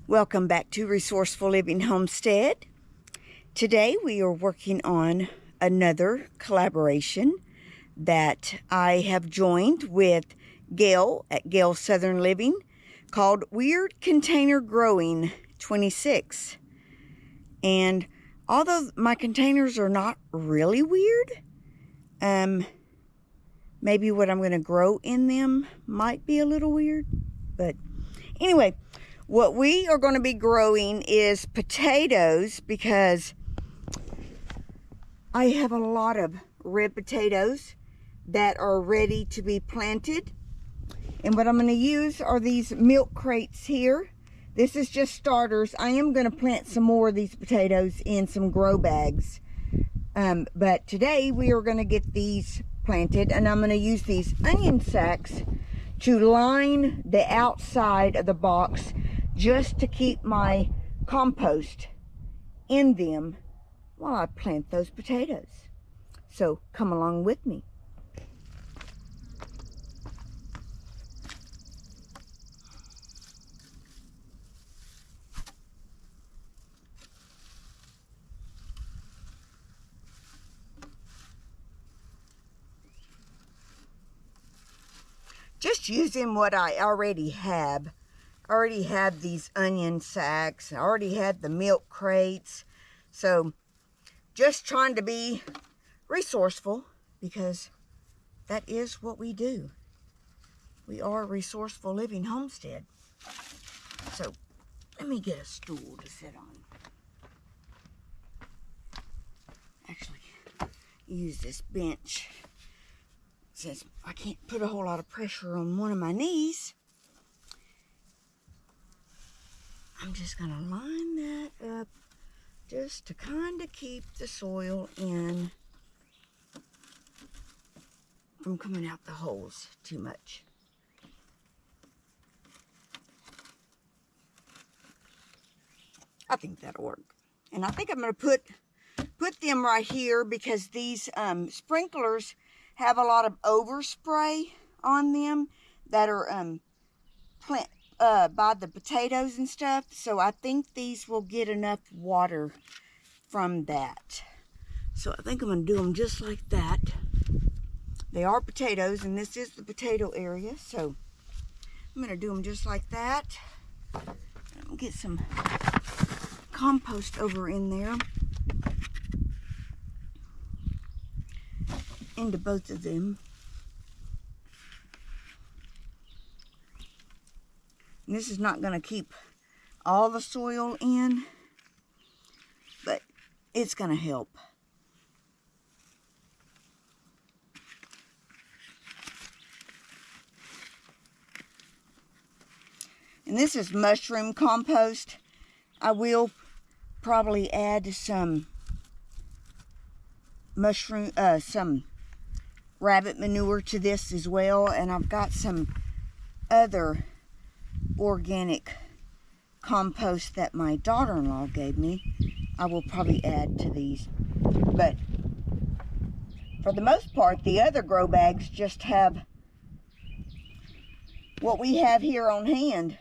Welcome back to Resourceful Living Homestead. Today we are working on another collaboration that I have joined with Gail at Gail Southern Living called Weird Container Growing 26. And although my containers are not really weird, maybe what I'm going to grow in them might be a little weird. But anyway, what we are going to be growing is potatoes because I have a lot of red potatoes that are ready to be planted. And what I'm going to use are these milk crates here. This is just starters. I am going to plant some more of these potatoes in some grow bags. But today we are going to get these planted, and I'm going to use these onion sacks to line the outside of the box just to keep my compost in them while I plant those potatoes. So come along with me. Just using what I already have. I already have these onion sacks. I already had the milk crates. So just trying to be resourceful because that is what we do. We are Resourceful Living Homestead. So let me get a stool to sit on. Actually, use this bench since I can't put a whole lot of pressure on one of my knees. I'm just going to line that up just to kind of keep the soil in from coming out the holes too much. I think that'll work. And I think I'm going to put them right here because these sprinklers have a lot of overspray on them that are by the potatoes and stuff. So I think these will get enough water from that. So I think I'm going to do them just like that. They are potatoes, and this is the potato area. So I'm going to do them just like that. I'll get some compost over in there. Into both of them. And this is not going to keep all the soil in, but it's going to help. And this is mushroom compost. I will probably add some some rabbit manure to this as well, and I've got some other organic compost that my daughter-in-law gave me. I will probably add to these, but for the most part the other grow bags just have what we have here on hand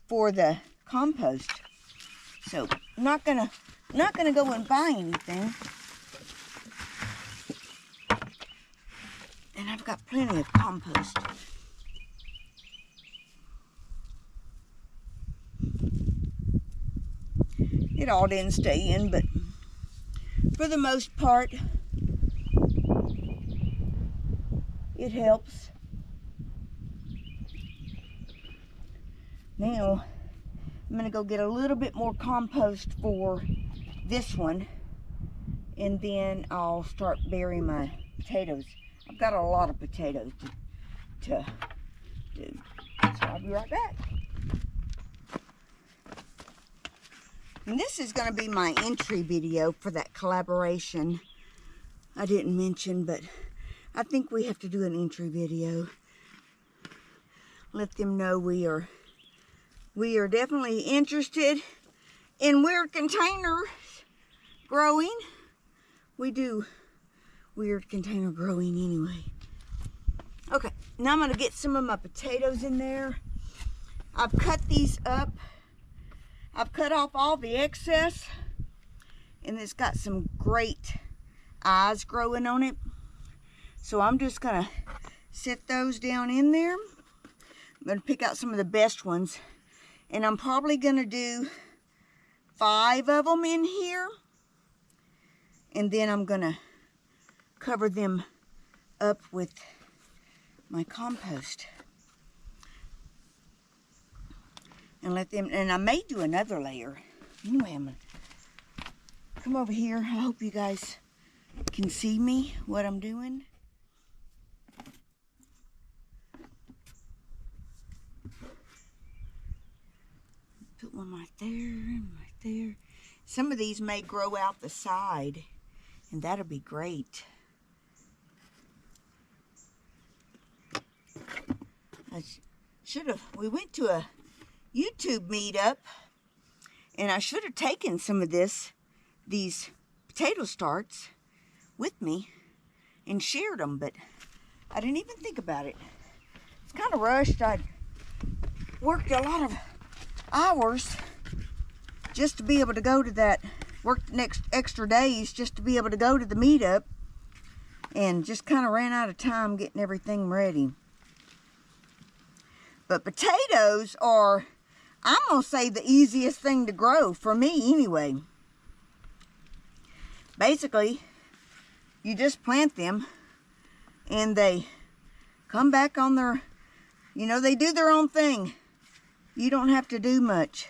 for the compost. So I'm not gonna go and buy anything. And I've got plenty of compost. It all didn't stay in, but for the most part, it helps. Now, I'm going to go get a little bit more compost for this one, and then I'll start burying my potatoes. I've got a lot of potatoes to do, so I'll be right back. And this is going to be my entry video for that collaboration I didn't mention, but I think we have to do an entry video. Let them know we are definitely interested in weird container growing. We do weird container growing anyway. Okay, now I'm going to get some of my potatoes in there. I've cut these up I've cut off all the excess, and it's got some great eyes growing on it. So I'm just gonna set those down in there. I'm gonna pick out some of the best ones, and I'm probably gonna do 5 of them in here, and then I'm gonna cover them up with my compost and let them, and I may do another layer. Anyway, I'm gonna come over here. I hope you guys can see me, what I'm doing. Put one right there and right there. Some of these may grow out the side, and that'll be great. I should have, we went to a YouTube meetup, and I should have taken some of these potato starts with me and shared them, but I didn't even think about it. It's kind of rushed. I worked a lot of hours just to be able to go to that, worked next extra days just to be able to go to the meetup, and just kind of ran out of time getting everything ready. But potatoes are, I'm gonna say, the easiest thing to grow for me anyway. Basically, you just plant them and they come back on their, you know, they do their own thing. You don't have to do much.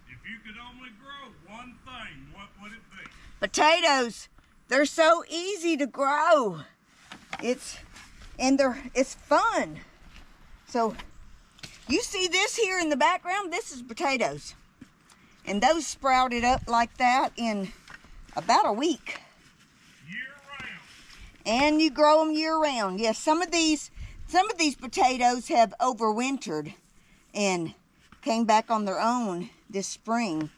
If you could only grow one thing, what would it be? Potatoes. They're so easy to grow. It's fun. So you see this here in the background? This is potatoes. And those sprouted up like that in about a week. Year round. And you grow them year round. Yes, some of these potatoes have overwintered and came back on their own this spring.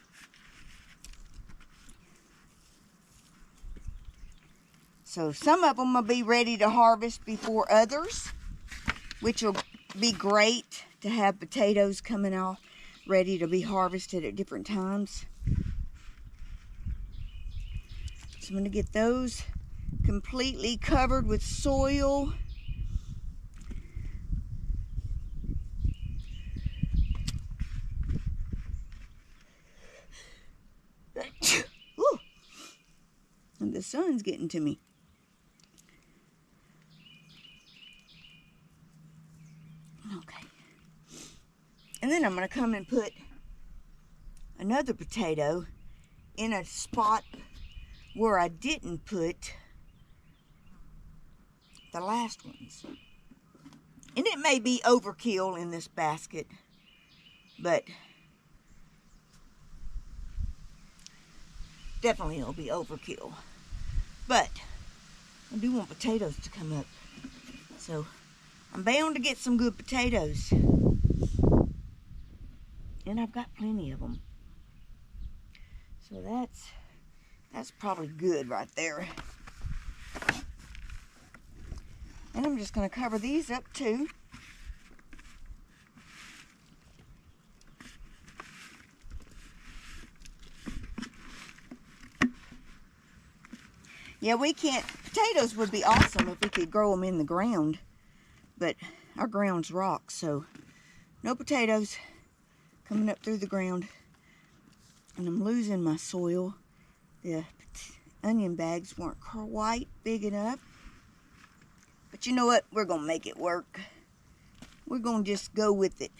So some of them will be ready to harvest before others, which will be great to have potatoes coming off ready to be harvested at different times. So I'm going to get those completely covered with soil. Ooh. And the sun's getting to me. Okay. And then I'm going to come and put another potato in a spot where I didn't put the last ones. And it may be overkill in this basket, but definitely it'll be overkill. But I do want potatoes to come up, so I'm bound to get some good potatoes. And I've got plenty of them. So that's probably good right there. And I'm just going to cover these up too. Yeah, we can't, potatoes would be awesome if we could grow them in the ground, but our ground's rock, so no potatoes coming up through the ground. And I'm losing my soil. The onion bags weren't quite big enough, but you know what? We're gonna make it work. We're gonna just go with it.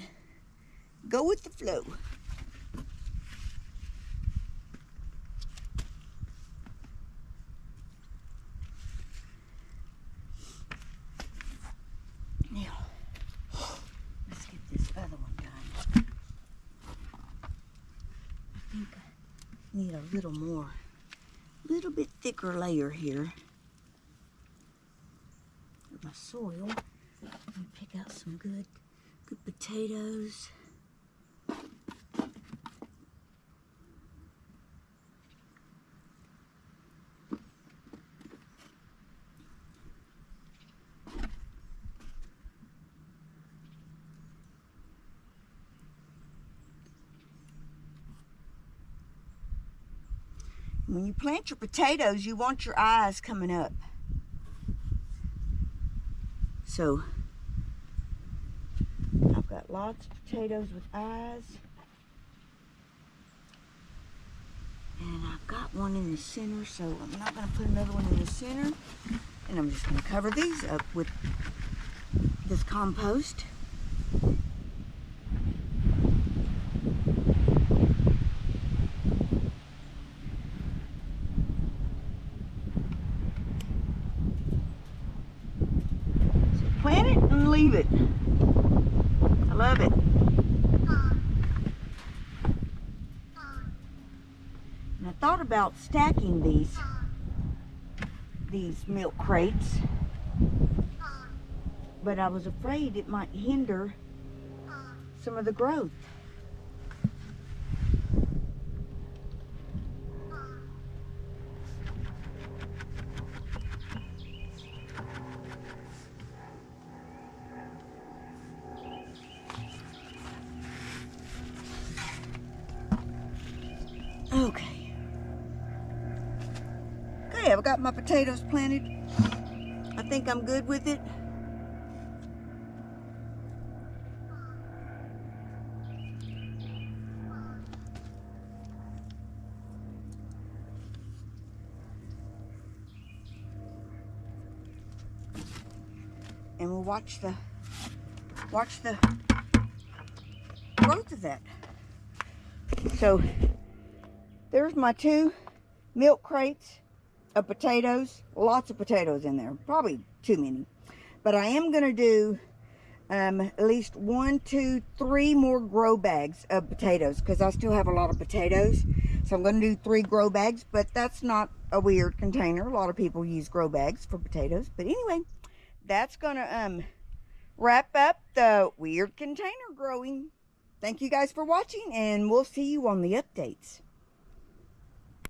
Go with the flow. Now, let's get this other one done. I think I need a little bit thicker layer here of my soil. Let me pick out some good potatoes. When you plant your potatoes, you want your eyes coming up. So I've got lots of potatoes with eyes. And I've got one in the center, so I'm not going to put another one in the center. And I'm just going to cover these up with this compost. So plant it and leave it. I love it. And I thought about stacking these milk crates, but I was afraid it might hinder some of the growth. Okay. Okay, I've got my potatoes planted. I think I'm good with it. And we'll watch the growth of that. So there's my 2 milk crates of potatoes. Lots of potatoes in there, probably too many, but I am going to do at least 1, 2, 3 more grow bags of potatoes, because I still have a lot of potatoes. So I'm going to do 3 grow bags, but that's not a weird container. A lot of people use grow bags for potatoes. But anyway, that's going to wrap up the weird container growing. Thank you guys for watching, and we'll see you on the updates.